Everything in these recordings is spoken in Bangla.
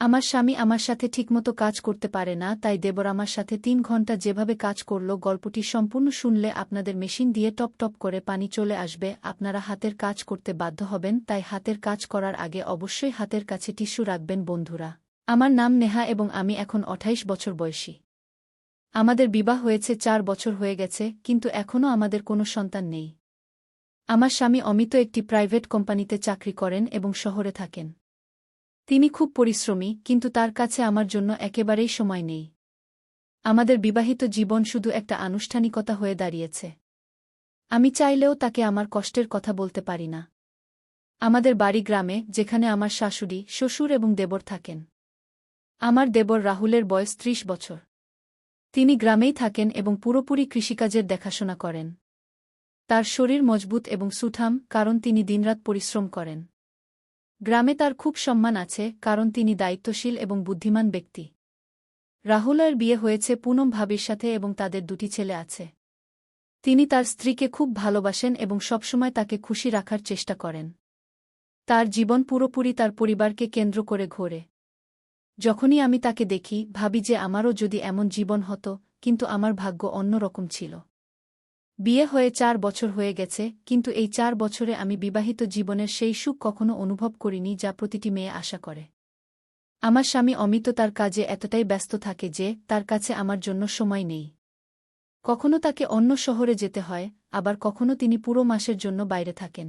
আমার স্বামী আমার সাথে ঠিকমতো কাজ করতে পারে না, তাই দেবর আমার সাথে ৩ ঘন্টা যেভাবে কাজ করল। গল্পটি সম্পূর্ণ শুনলে আপনাদের মেশিন দিয়ে টপ টপ করে পানি চলে আসবে। আপনারা হাতের কাজ করতে বাধ্য হবেন, তাই হাতের কাজ করার আগে অবশ্যই হাতের কাছে টিস্যু রাখবেন বন্ধুরা। আমার নাম নেহা এবং আমি এখন ২৮ বছর বয়সী। আমাদের বিবাহ হয়েছে ৪ বছর হয়ে গেছে, কিন্তু এখনও আমাদের কোনো সন্তান নেই। আমার স্বামী অমিত একটি প্রাইভেট কোম্পানিতে চাকরি করেন এবং শহরে থাকেন। তিনি খুব পরিশ্রমী, কিন্তু তার কাছে আমার জন্য একেবারেই সময় নেই। আমাদের বিবাহিত জীবন শুধু একটা আনুষ্ঠানিকতা হয়ে দাঁড়িয়েছে। আমি চাইলেও তাকে আমার কষ্টের কথা বলতে পারি না। আমাদের বাড়ি গ্রামে, যেখানে আমার শাশুড়ি, শ্বশুর এবং দেবর থাকেন। আমার দেবর রাহুলের বয়স ৩০ বছর। তিনি গ্রামেই থাকেন এবং পুরোপুরি কৃষিকাজের দেখাশোনা করেন। তার শরীর মজবুত এবং সুঠাম, কারণ তিনি দিনরাত পরিশ্রম করেন। গ্রামে তার খুব সম্মান আছে, কারণ তিনি দায়িত্বশীল এবং বুদ্ধিমান ব্যক্তি। রাহুলের বিয়ে হয়েছে পুনম ভাবির সাথে এবং তাদের ২টি ছেলে আছে। তিনি তার স্ত্রীকে খুব ভালোবাসেন এবং সবসময় তাকে খুশি রাখার চেষ্টা করেন। তার জীবন পুরোপুরি তার পরিবারকে কেন্দ্র করে ঘোরে। যখনই আমি তাকে দেখি, ভাবি যে আমারও যদি এমন জীবন হতো, কিন্তু আমার ভাগ্য অন্য রকম ছিল। বিয়ে হয়ে ৪ বছর হয়ে গেছে, কিন্তু এই ৪ বছরে আমি বিবাহিত জীবনের সেই সুখ কখনো অনুভব করিনি যা প্রতিটি মেয়ে আশা করে। আমার স্বামী অমিত তার কাজে এতটাই ব্যস্ত থাকে যে তার কাছে আমার জন্য সময় নেই। কখনো তাকে অন্য শহরে যেতে হয়, আবার কখনো তিনি পুরো মাসের জন্য বাইরে থাকেন।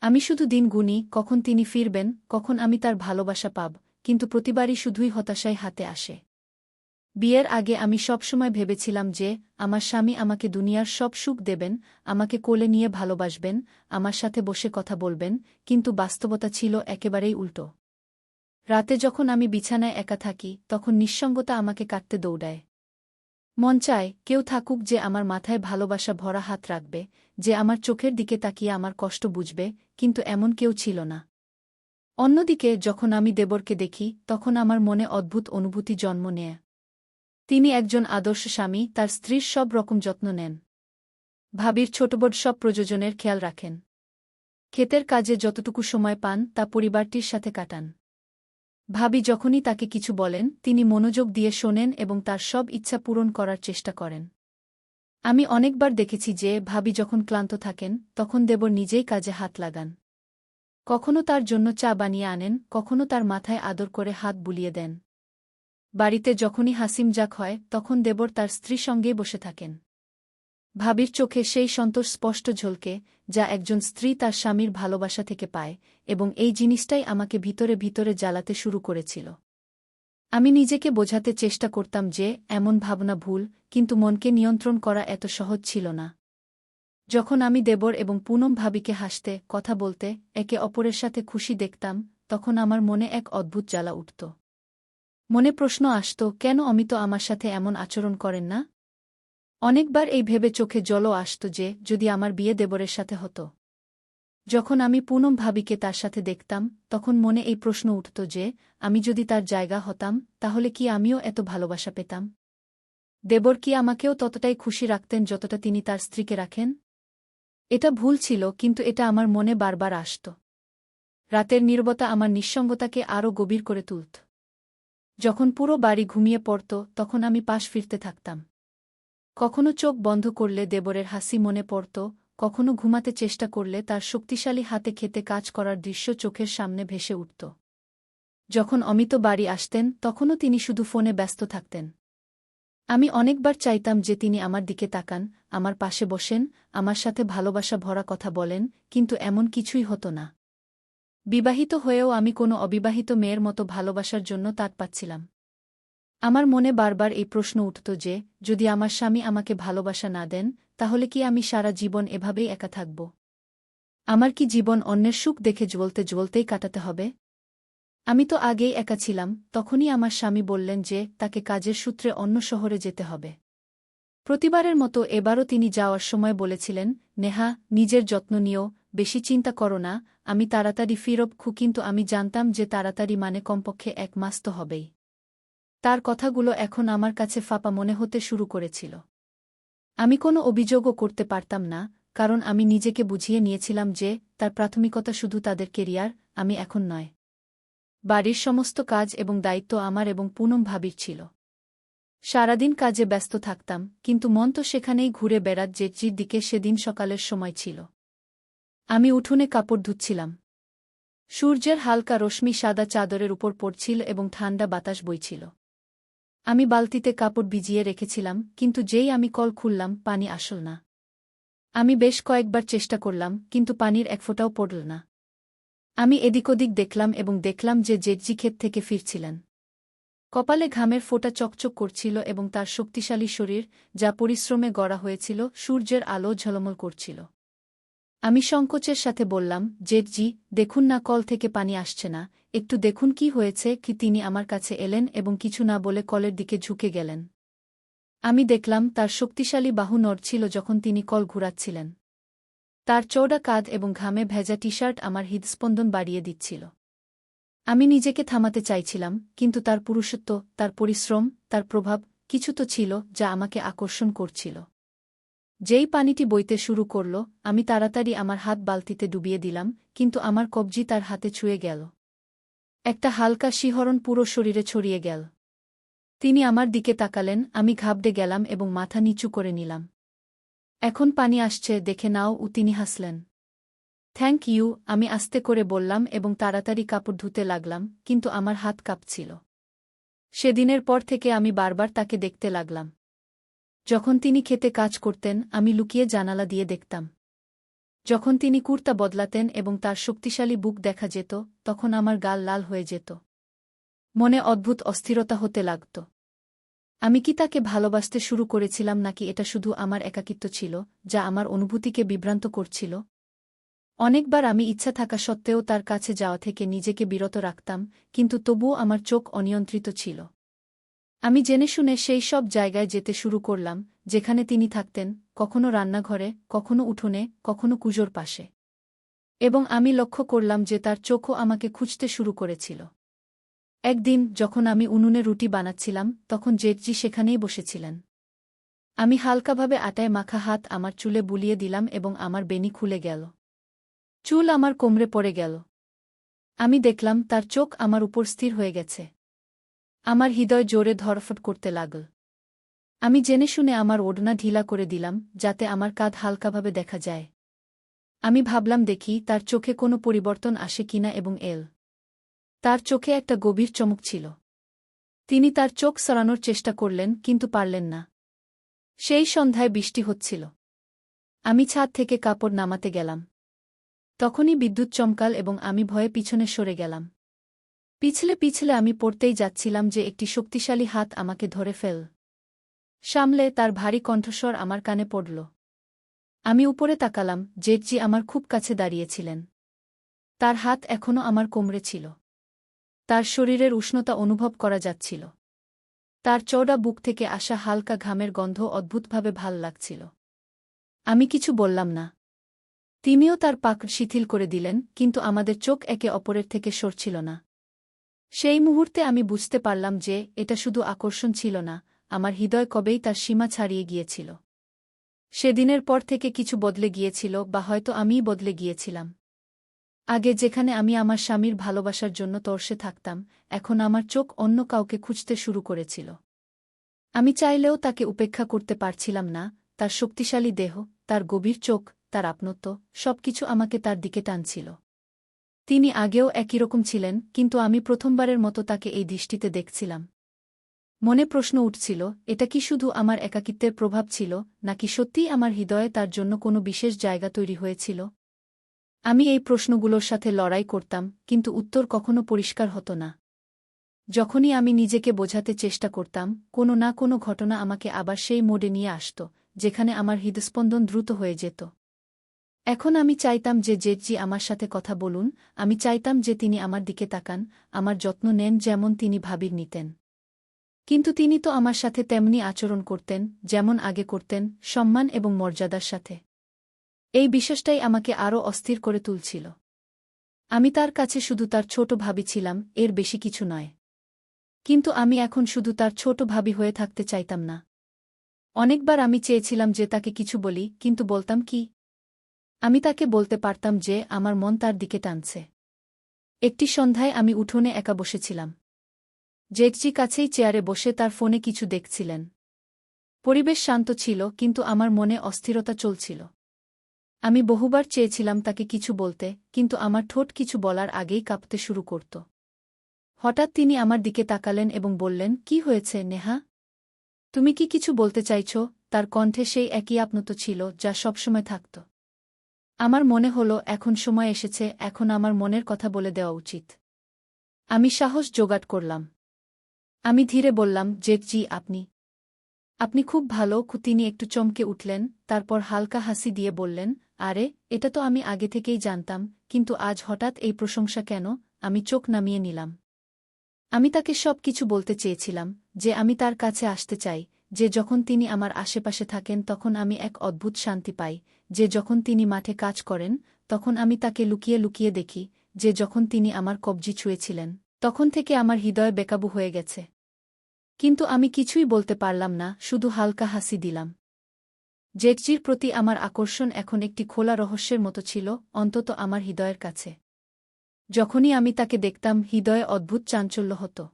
আমি শুধু দিন গুনি, কখন তিনি ফিরবেন, কখন আমি তার ভালোবাসা পাব, কিন্তু প্রতিবারই শুধুই হতাশায় হাতে আসে। বিয়ের আগে আমি সবসময় ভেবেছিলাম যে আমার স্বামী আমাকে দুনিয়ার সব সুখ দেবেন, আমাকে কোলে নিয়ে ভালোবাসবেন, আমার সাথে বসে কথা বলবেন, কিন্তু বাস্তবতা ছিল একেবারেই উল্টো। রাতে যখন আমি বিছানায় একা থাকি, তখন নিঃসঙ্গতা আমাকে কাটতে দৌড়ায়। মন চায় কেউ থাকুক যে আমার মাথায় ভালোবাসা ভরা হাত রাখবে, যে আমার চোখের দিকে তাকিয়ে আমার কষ্ট বুঝবে, কিন্তু এমন কেউ ছিল না। অন্যদিকে যখন আমি দেবরকে দেখি, তখন আমার মনে অদ্ভুত অনুভূতি জন্ম নেয়। তিনি একজন আদর্শ স্বামী, তার স্ত্রীর সব রকম যত্ন নেন। ভাবির ছোটবড় সব প্রয়োজনের খেয়াল রাখেন। ক্ষেতের কাজে যতটুকু সময় পান তা পরিবারটির সাথে কাটান। ভাবি যখনই তাকে কিছু বলেন, তিনি মনোযোগ দিয়ে শোনেন এবং তার সব ইচ্ছা পূরণ করার চেষ্টা করেন। আমি অনেকবার দেখেছি যে ভাবি যখন ক্লান্ত থাকেন, তখন দেবর নিজেই কাজে হাত লাগান। কখনো তার জন্য চা বানিয়ে আনেন, কখনো তার মাথায় আদর করে হাত বুলিয়ে দেন। বাড়িতে যখনই হাসিমজাক হয়, তখন দেবর তার স্ত্রীর সঙ্গেই বসে থাকেন। ভাবির চোখে সেই সন্তোষ স্পষ্ট ঝলকে, যা একজন স্ত্রী তার স্বামীর ভালোবাসা থেকে পায়, এবং এই জিনিসটাই আমাকে ভিতরে ভিতরে জ্বালাতে শুরু করেছিল। আমি নিজেকে বোঝাতে চেষ্টা করতাম যে এমন ভাবনা ভুল, কিন্তু মনকে নিয়ন্ত্রণ করা এত সহজ ছিল না। যখন আমি দেবর এবং পুনম ভাবিকে হাসতে, কথা বলতে, একে অপরের সাথে খুশি দেখতাম, তখন আমার মনে এক অদ্ভুত জ্বালা উঠত। মনে প্রশ্ন আসত, কেন অমিত আমার সাথে এমন আচরণ করেন না? অনেকবার এই ভেবে চোখে জলও আসত যে যদি আমার বিয়ে দেবরের সাথে হতো। যখন আমি পুনম ভাবিকে তার সাথে দেখতাম, তখন মনে এই প্রশ্ন উঠত যে আমি যদি তার জায়গা হতাম, তাহলে কি আমিও এত ভালোবাসা পেতাম? দেবর কি আমাকেও ততটাই খুশি রাখতেন যতটা তিনি তার স্ত্রীকে রাখেন? এটা ভুল ছিল, কিন্তু এটা আমার মনে বারবার আসত। রাতের নীরবতা আমার নিঃসঙ্গতাকে আরও গভীর করে তুলত। যখন পুরো বাড়ি ঘুমিয়ে পড়ত, তখন আমি পাশ ফিরতে থাকতাম। কখনো চোখ বন্ধ করলে দেবরের হাসি মনে পড়ত, কখনো ঘুমাতে চেষ্টা করলে তার শক্তিশালী হাতে খেতে কাজ করার দৃশ্য চোখের সামনে ভেসে উঠত। যখন অমিত বাড়ি আসতেন, তখনও তিনি শুধু ফোনে ব্যস্ত থাকতেন। আমি অনেকবার চাইতাম যে তিনি আমার দিকে তাকান, আমার পাশে বসেন, আমার সাথে ভালোবাসা ভরা কথা বলেন, কিন্তু এমন কিছুই হতো না। বিবাহিত হয়েও আমি কোনো অবিবাহিত মেয়ের মতো ভালোবাসার জন্য তাড় পাচ্ছিলাম। আমার মনে বারবার এই প্রশ্ন উঠত যে যদি আমার স্বামী আমাকে ভালোবাসা না দেন, তাহলে কি আমি সারা জীবন এভাবেই একা থাকব? আমার কি জীবন অন্যের সুখ দেখে জ্বলতে জ্বলতেই কাটাতে হবে? আমি তো আগেই একা ছিলাম। তখনই আমার স্বামী বললেন যে তাকে কাজের সূত্রে অন্য শহরে যেতে হবে। প্রতিবারের মতো এবারও তিনি যাওয়ার সময় বলেছিলেন, নেহা, নিজের যত্ন নিও, বেশি চিন্তা করো না, আমি তাড়াতাড়ি ফিরব। কিন্তু আমি জানতাম যে তাড়াতাড়ি মানে কমপক্ষে ১ মাস তো হবেই। তার কথাগুলো এখন আমার কাছে ফাঁপা মনে হতে শুরু করেছিল। আমি কোনো অভিযোগও করতে পারতাম না, কারণ আমি নিজেকে বুঝিয়ে নিয়েছিলাম যে তার প্রাথমিকতা শুধু তাদের কেরিয়ার, আমি এখন নয়। বাড়ির সমস্ত কাজ এবং দায়িত্ব আমার এবং পুনম ভাবির ছিল। সারাদিন কাজে ব্যস্ত থাকতাম, কিন্তু মন তো সেখানেই ঘুরে বেড়াত জেঠির দিকে। সেদিন সকালের সময় ছিল। আমি উঠোনে কাপড় ধুচ্ছিলাম। সূর্যের হালকা রশ্মি সাদা চাদরের উপর পড়ছিল এবং ঠান্ডা বাতাস বইছিল। আমি বালতিতে কাপড় ভিজিয়ে রেখেছিলাম, কিন্তু যেই আমি কল খুললাম পানি আসল না। আমি বেশ কয়েকবার চেষ্টা করলাম, কিন্তু পানির এক ফোঁটাও পড়ল না। আমি এদিক ওদিক দেখলাম এবং দেখলাম যে জেঠজি ক্ষেত থেকে ফিরছিলেন। কপালে ঘামের ফোঁটা চকচক করছিল এবং তার শক্তিশালী শরীর, যা পরিশ্রমে গড়া হয়েছিল, সূর্যের আলো ঝলমল করছিল। আমি সংকোচের সাথে বললাম, জেঠজি, দেখুন না কল থেকে পানি আসছে না, একটু দেখুন কি হয়েছে কি। তিনি আমার কাছে এলেন এবং কিছু না বলে কলের দিকে ঝুঁকে গেলেন। আমি দেখলাম তার শক্তিশালী বাহু নড়ছিল যখন তিনি কল ঘুরাচ্ছিলেন। তার চওড়া কাঁধ এবং ঘামে ভেজা টি-শার্ট আমার হৃদস্পন্দন বাড়িয়ে দিচ্ছিল। আমি নিজেকে থামাতে চাইছিলাম, কিন্তু তার পুরুষত্ব, তার পরিশ্রম, তার প্রভাব, কিছু তো ছিল যা আমাকে আকর্ষণ করছিল। যেই পানিটি বইতে শুরু করল, আমি তাড়াতাড়ি আমার হাত বালতিতে ডুবিয়ে দিলাম, কিন্তু আমার কবজি তার হাতে ছুঁয়ে গেল। একটা হালকা শিহরণ পুরো শরীরে ছড়িয়ে গেল। তিনি আমার দিকে তাকালেন, আমি ঘাবড়ে গেলাম এবং মাথা নিচু করে নিলাম। এখন পানি আসছে, দেখে নাও। তিনি হাসলেন। থ্যাংক ইউ, আমি আস্তে করে বললাম এবং তাড়াতাড়ি কাপড় ধুতে লাগলাম, কিন্তু আমার হাত কাঁপছিল। সেদিনের পর থেকে আমি বারবার তাকে দেখতে লাগলাম। যখন তিনি খেতে কাজ করতেন, আমি লুকিয়ে জানালা দিয়ে দেখতাম। যখন তিনি কুর্তা বদলাতেন এবং তার শক্তিশালী বুক দেখা যেত, তখন আমার গাল লাল হয়ে যেত। মনে অদ্ভুত অস্থিরতা হতে লাগত। আমি কি তাকে ভালোবাসতে শুরু করেছিলাম, নাকি এটা শুধু আমার একাকিত্ব ছিল, যা আমার অনুভূতিকে বিভ্রান্ত করছিল? অনেকবার আমি ইচ্ছা থাকা সত্ত্বেও তার কাছে যাওয়া থেকে নিজেকে বিরত রাখতাম, কিন্তু তবুও আমার চোখ অনিয়ন্ত্রিত ছিল। আমি জেনে শুনে সেই সব জায়গায় যেতে শুরু করলাম, যেখানে তিনি থাকতেন, কখনো রান্নাঘরে, কখনো উঠোনে, কখনো কুজোর পাশে। এবং আমি লক্ষ্য করলাম যে তার চোখও আমাকে খুঁজতে শুরু করেছিল। একদিন যখন আমি উনুনে রুটি বানাচ্ছিলাম, তখন জেঠজি সেখানেই বসেছিলেন। আমি হালকাভাবে আটায় মাখা হাত আমার চুলে বুলিয়ে দিলাম এবং আমার বেনি খুলে গেল। চুল আমার কোমরে পড়ে গেল। আমি দেখলাম তার চোখ আমার উপর স্থির হয়ে গেছে। আমার হৃদয় জোরে ধড়ফড় করতে লাগল। আমি জেনে শুনে আমার ওড়না ঢিলা করে দিলাম, যাতে আমার কাঁধ হালকাভাবে দেখা যায়। আমি ভাবলাম দেখি তার চোখে কোনো পরিবর্তন আসে কিনা এবং তার চোখে একটা গভীর চমক ছিল। তিনি তার চোখ সরানোর চেষ্টা করলেন, কিন্তু পারলেন না। সেই সন্ধ্যায় বৃষ্টি হচ্ছিল। আমি ছাদ থেকে কাপড় নামাতে গেলাম। তখনই বিদ্যুৎ চমকাল এবং আমি ভয়ে পিছনে সরে গেলাম। পিছলে পিছলে আমি পড়তেই যাচ্ছিলাম যে একটি শক্তিশালী হাত আমাকে ধরে সামলে তার ভারী কণ্ঠস্বর আমার কানে পড়ল। আমি উপরে তাকালাম, জেঠজি আমার খুব কাছে দাঁড়িয়েছিলেন। তার হাত এখনও আমার কোমরে ছিল। তার শরীরের উষ্ণতা অনুভব করা যাচ্ছিল। তার চওড়া বুক থেকে আসা হালকা ঘামের গন্ধ অদ্ভুতভাবে ভাল লাগছিল। আমি কিছু বললাম না। তিনিও তার পাক শিথিল করে দিলেন, কিন্তু আমাদের চোখ একে অপরের থেকে সরছিল না। সেই মুহূর্তে আমি বুঝতে পারলাম যে এটা শুধু আকর্ষণ ছিল না, আমার হৃদয় কবেই তার সীমা ছাড়িয়ে গিয়েছিল। সেদিনের পর থেকে কিছু বদলে গিয়েছিল, বা হয়তো আমিই বদলে গিয়েছিলাম। আগে যেখানে আমি আমার স্বামীর ভালোবাসার জন্য তর্ষে থাকতাম, এখন আমার চোখ অন্য কাউকে খুঁজতে শুরু করেছিল। আমি চাইলেও তাকে উপেক্ষা করতে পারছিলাম না। তার শক্তিশালী দেহ, তার গভীর চোখ, তার আপনত্ব, সবকিছু আমাকে তার দিকে টানছিল। তিনি আগেও একই রকম ছিলেন, কিন্তু আমি প্রথমবারের মতো তাকে এই দৃষ্টিতে দেখছিলাম। মনে প্রশ্ন উঠছিল, এটা কি শুধু আমার একাকিত্বের প্রভাব ছিল, নাকি সত্যিই আমার হৃদয়ে তার জন্য কোনো বিশেষ জায়গা তৈরি হয়েছিল? আমি এই প্রশ্নগুলোর সাথে লড়াই করতাম, কিন্তু উত্তর কখনো পরিষ্কার হতো না। যখনই আমি নিজেকে বোঝাতে চেষ্টা করতাম, কোনো না কোনো ঘটনা আমাকে আবার সেই মোড়ে নিয়ে আসত, যেখানে আমার হৃদস্পন্দন দ্রুত হয়ে যেত। এখন আমি চাইতাম যে জেঠজি আমার সাথে কথা বলুন, আমি চাইতাম যে তিনি আমার দিকে তাকান, আমার যত্ন নেন যেমন তিনি ভাবির নিতেন। কিন্তু তিনি তো আমার সাথে তেমনি আচরণ করতেন, যেমন আগে করতেন, সম্মান এবং মর্যাদার সাথে। এই বিশ্বাসটাই আমাকে আরও অস্থির করে তুলছিল। আমি তার কাছে শুধু তার ছোট ভাবি ছিলাম, এর বেশি কিছু নয়। কিন্তু আমি এখন শুধু তার ছোট ভাবি হয়ে থাকতে চাইতাম না। অনেকবার আমি চেয়েছিলাম যে তাকে কিছু বলি, কিন্তু বলতাম কি? আমি তাকে বলতে পারতাম যে আমার মন তার দিকে টানছে। একটি সন্ধ্যায় আমি উঠোনে একা বসেছিলাম। জেঠজি কাছেই চেয়ারে বসে তার ফোনে কিছু দেখছিলেন। পরিবেশ শান্ত ছিল, কিন্তু আমার মনে অস্থিরতা চলছিল। আমি বহুবার চেয়েছিলাম তাকে কিছু বলতে, কিন্তু আমার ঠোঁট কিছু বলার আগেই কাঁপতে শুরু করত। হঠাৎ তিনি আমার দিকে তাকালেন এবং বললেন, "কি হয়েছে, নেহা? তুমি কি কিছু বলতে চাইছ?" তার কণ্ঠে সেই একই আপনত ছিল যা সবসময় থাকত। আমার মনে হলো এখন সময় এসেছে, এখন আমার মনের কথা বলে দেওয়া উচিত। আমি সাহস জোগাড় করলাম। আমি ধীরে বললাম, "জেঠজি, আপনি খুব ভালো।" তিনি একটু চমকে উঠলেন, তারপর হালকা হাসি দিয়ে বললেন, "আরে, এটা তো আমি আগে থেকেই জানতাম, কিন্তু আজ হঠাৎ এই প্রশংসা কেন?" আমি চোখ নামিয়ে নিলাম। আমি তাকে সব কিছু বলতে চেয়েছিলাম, যে আমি তার কাছে আসতে চাই, যে যখন তিনি আমার আশেপাশে থাকেন তখন আমি এক অদ্ভুত শান্তি পাই, যে যখন তিনি মাঠে কাজ করেন তখন আমি তাকে লুকিয়ে লুকিয়ে দেখি, যে যখন তিনি আমার কবজি ছুঁয়েছিলেন তখন থেকে আমার হৃদয় বেকাবু হয়ে গেছে। কিন্তু আমি কিছুই বলতে পারলাম না, শুধু হালকা হাসি দিলাম। জেঠজির প্রতি আমার আকর্ষণ এখন একটি খোলা রহস্যের মতো ছিল, অন্তত আমার হৃদয়ের কাছে। যখনই আমি তাকে দেখতাম হৃদয়ে অদ্ভুত চাঞ্চল্য হতো।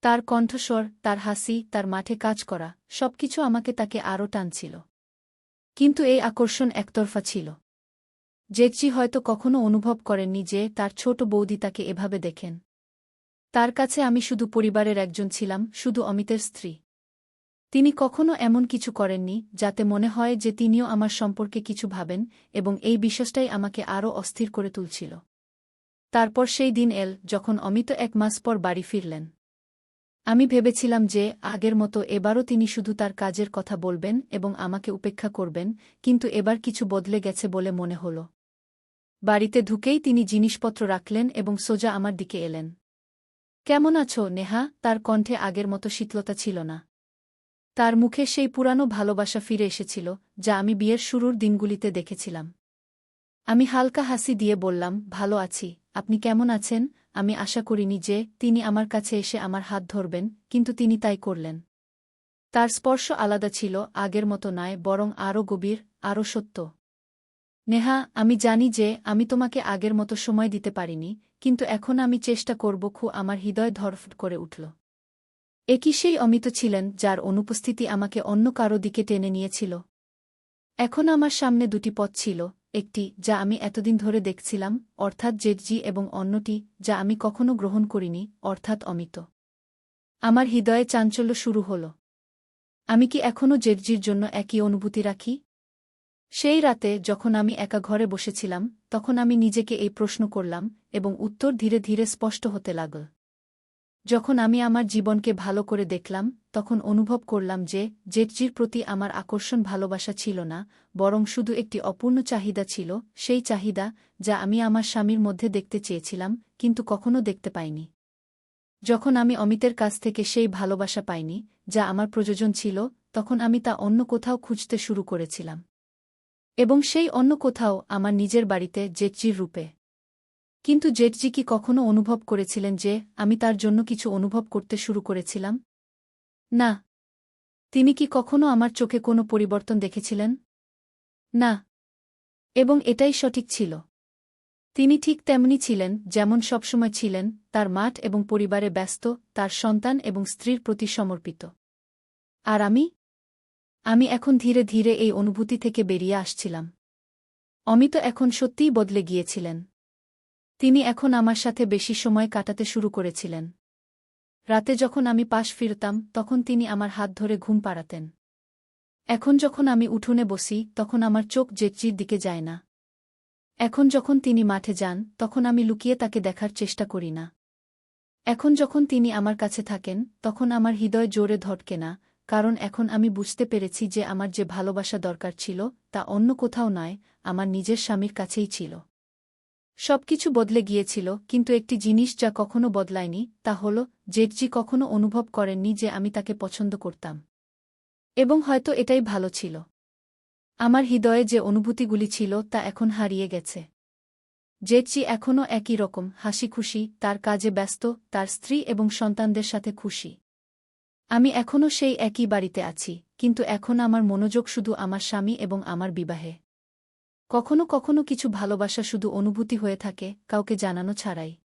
তার কণ্ঠস্বর, তার হাসি, তার মাঠে কাজ করা, সবকিছু আমাকে তাকে আরও টানছিল। কিন্তু এই আকর্ষণ একতরফা ছিল। জেঠজি হয়তো কখনো অনুভব করেননি যে তার ছোট বৌদি তাকে এভাবে দেখেন। তার কাছে আমি শুধু পরিবারের একজন ছিলাম, শুধু অমিতের স্ত্রী। তিনি কখনো এমন কিছু করেননি যাতে মনে হয় যে তিনিও আমার সম্পর্কে কিছু ভাবেন, এবং এই বিশ্বাসটাই আমাকে আরও অস্থির করে তুলছিল। তারপর সেই দিন এল যখন অমিত 1 মাস পর বাড়ি ফিরলেন। আমি ভেবেছিলাম যে আগের মতো এবারও তিনি শুধু তার কাজের কথা বলবেন এবং আমাকে উপেক্ষা করবেন, কিন্তু এবার কিছু বদলে গেছে বলে মনে হল। বাড়িতে ঢুকেই তিনি জিনিসপত্র রাখলেন এবং সোজা আমার দিকে এলেন। "কেমন আছো, নেহা?" তার কণ্ঠে আগের মতো শীতলতা ছিল না। তার মুখে সেই পুরানো ভালোবাসা ফিরে এসেছিল, যা আমি বিয়ের শুরুর দিনগুলিতে দেখেছিলাম। আমি হালকা হাসি দিয়ে বললাম, "ভালো আছি। আপনি কেমন আছেন?" আমি আশা করিনি যে তিনি আমার কাছে এসে আমার হাত ধরবেন, কিন্তু তিনি তাই করলেন। তার স্পর্শ আলাদা ছিল, আগের মতো নয়, বরং আরও গভীর, আরও সত্য। "নেহা, আমি জানি যে আমি তোমাকে আগের মতো সময় দিতে পারিনি, কিন্তু এখন আমি চেষ্টা করব।" আমার হৃদয় ধড়ফড় করে উঠল। একই সেই অমিত ছিলেন যার অনুপস্থিতি আমাকে অন্য কারো দিকে টেনে নিয়েছিল। এখন আমার সামনে দুটি পথ ছিল, একটি যা আমি এতদিন ধরে দেখছিলাম, অর্থাৎ জেঠজি, এবং অন্যটি যা আমি কখনো গ্রহণ করিনি, অর্থাৎ অমিত। আমার হৃদয়ে চাঞ্চল্য শুরু হল। আমি কি এখনও জেঠজির জন্য একই অনুভূতি রাখি? সেই রাতে যখন আমি একা ঘরে বসেছিলাম, তখন আমি নিজেকে এই প্রশ্ন করলাম, এবং উত্তর ধীরে ধীরে স্পষ্ট হতে লাগল। যখন আমি আমার জীবনকে ভালো করে দেখলাম, তখন অনুভব করলাম যে জেঠজির প্রতি আমার আকর্ষণ ভালোবাসা ছিল না, বরং শুধু একটি অপূর্ণ চাহিদা ছিল, সেই চাহিদা যা আমি আমার স্বামীর মধ্যে দেখতে চেয়েছিলাম, কিন্তু কখনো দেখতে পাইনি। যখন আমি অমিতের কাছ থেকে সেই ভালোবাসা পাইনি, যা আমার প্রয়োজন ছিল, তখন আমি তা অন্য কোথাও খুঁজতে শুরু করেছিলাম। এবং সেই অন্য কোথাও আমার নিজের বাড়িতে, জেঠজির রূপে। কিন্তু জেঠজি কি কখনো অনুভব করেছিলেন যে আমি তার জন্য কিছু অনুভব করতে শুরু করেছিলাম? না। তিনি কি কখনো আমার চোখে কোনো পরিবর্তন দেখেছিলেন? না। এবং এটাই সঠিক ছিল। তিনি ঠিক তেমনি ছিলেন যেমন সবসময় ছিলেন, তার মাঠ এবং পরিবারে ব্যস্ত, তার সন্তান এবং স্ত্রীর প্রতি সমর্পিত। আর আমি এখন ধীরে ধীরে এই অনুভূতি থেকে বেরিয়ে আসছিলাম। অমিত এখন সত্যিই বদলে গিয়েছিলেন। তিনি এখন আমার সাথে বেশি সময় কাটাতে শুরু করেছিলেন। রাতে যখন আমি পাশ ফিরতাম তখন তিনি আমার হাত ধরে ঘুম পাড়াতেন। এখন যখন আমি উঠোনে বসি তখন আমার চোখ জেঠজির দিকে যায় না। এখন যখন তিনি মাঠে যান তখন আমি লুকিয়ে তাকে দেখার চেষ্টা করি না। এখন যখন তিনি আমার কাছে থাকেন তখন আমার হৃদয় জোরে ধড়কে না, কারণ এখন আমি বুঝতে পেরেছি যে আমার যে ভালোবাসা দরকার ছিল তা অন্য কোথাও নয়, আমার নিজের স্বামীর কাছেই ছিল। সবকিছু বদলে গিয়েছিল, কিন্তু একটি জিনিস যা কখনো বদলায়নি, তা হল জেঠজি কখনো অনুভব করেননি যে আমি তাকে পছন্দ করতাম। এবং হয়তো এটাই ভালো ছিল। আমার হৃদয়ে যে অনুভূতিগুলি ছিল তা এখন হারিয়ে গেছে। জেঠজি এখনও একই রকম হাসি খুশি, তার কাজে ব্যস্ত, তার স্ত্রী এবং সন্তানদের সাথে খুশি। আমি এখনও সেই একই বাড়িতে আছি, কিন্তু এখন আমার মনোযোগ শুধু আমার স্বামী এবং আমার বিবাহে। কখনো কখনো কিছু ভালোবাসা শুধু অনুভূতি হয়ে থাকে, কাউকে জানানো ছাড়াই।